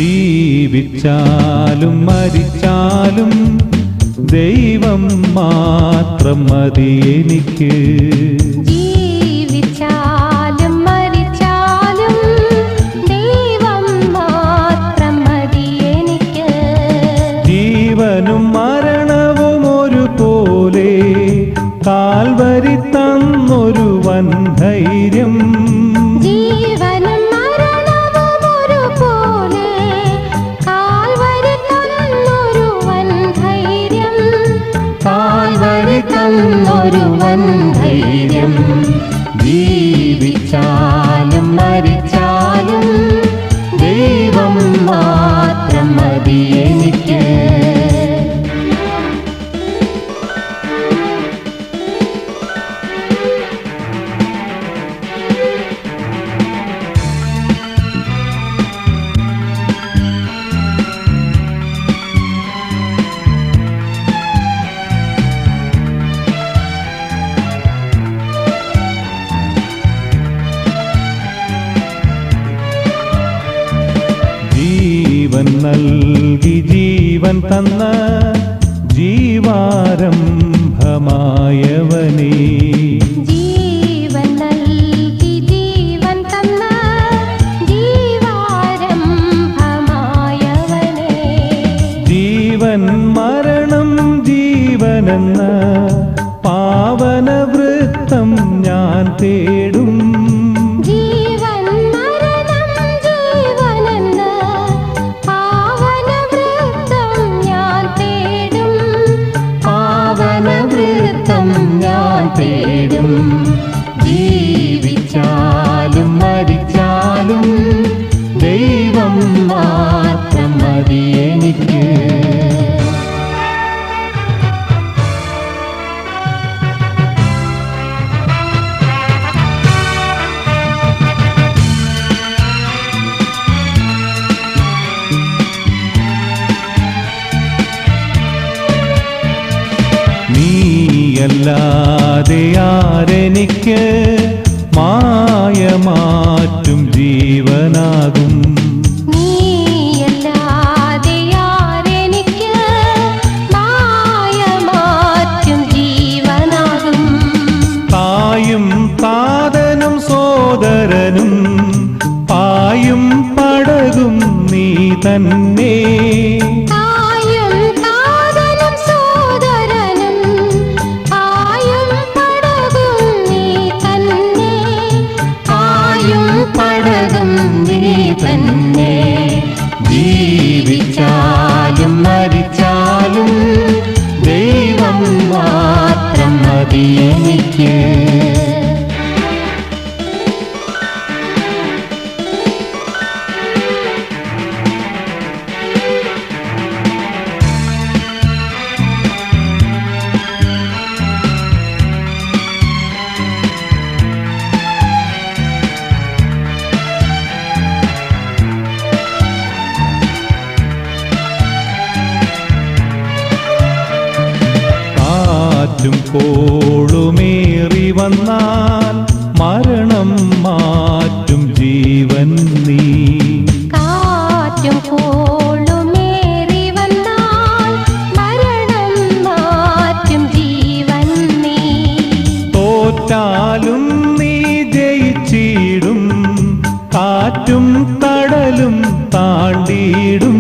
ജീവിച്ചാലും മരിച്ചാലും ദൈവം മാത്രം മതി എനിക്ക്. ജീവിച്ചാലും മരിച്ചാലും ദൈവം മാത്രം മതി എനിക്ക്. ജീവനും മരണവും ഒരുപോലെ കാൽവരി തന്നൊരു വൻ ധൈര്യം. ജീവനും മരണവും ഒരുപോലെ കാൽവരി തന്നൊരു വൻ ധൈര്യം. കാൽവരി തന്നൊരു വൻ ധൈര്യം. ജീവിച്ചാലും മരിച്ചാലും ദൈവം മാത്രം മതി എനിക്ക്. ജീവൻ നൽകി ജീവൻ തന്ന ജീവാരംഭമായവനേ. ജീവൻ നൽകി ജീവൻ തന്ന ജീവാരംഭമായവനേ. ജീവൻ മരണം ജീവനെന്ന പാവനവൃത്തം ഞാൻ തേടും. ജീവൻ മരണം ജീവനെന്ന പാവനവൃത്തം ഞാൻ തേടും. പാവനവൃത്തം ഞാൻ തേടും. ജീവിച്ചാലും മരിച്ചാലും ദൈവം മാത്രം മതി എനിക്ക്. നീയല്ലാതെ ആരെനിക്ക് മായമാറ്റും ജീവനാകും. നീയല്ലാതെ ആരെനിക്ക് മായമാറ്റും ജീവനാകും. തായും താതനും സോദരനും പായും പടകും നീ തന്നെ. തായും താതനും സോദരനും പായും പടകും നീ തന്നെ. പായും പടകും നീ തന്നെ. ജീവിച്ചാലും മരിച്ചാലും ദൈവം മാത്രം മതി എനിക്ക്. കാറ്റും കോളുമേറി വന്നാൽ മരണം മാറ്റും ജീവൻ നീ. കാറ്റും കോളുമേറി വന്നാൽ മരണം മാറ്റും ജീവൻ നീ. തോറ്റാലും നീ ജയിച്ചിടും കാറ്റും കടലും താണ്ടിയിടും.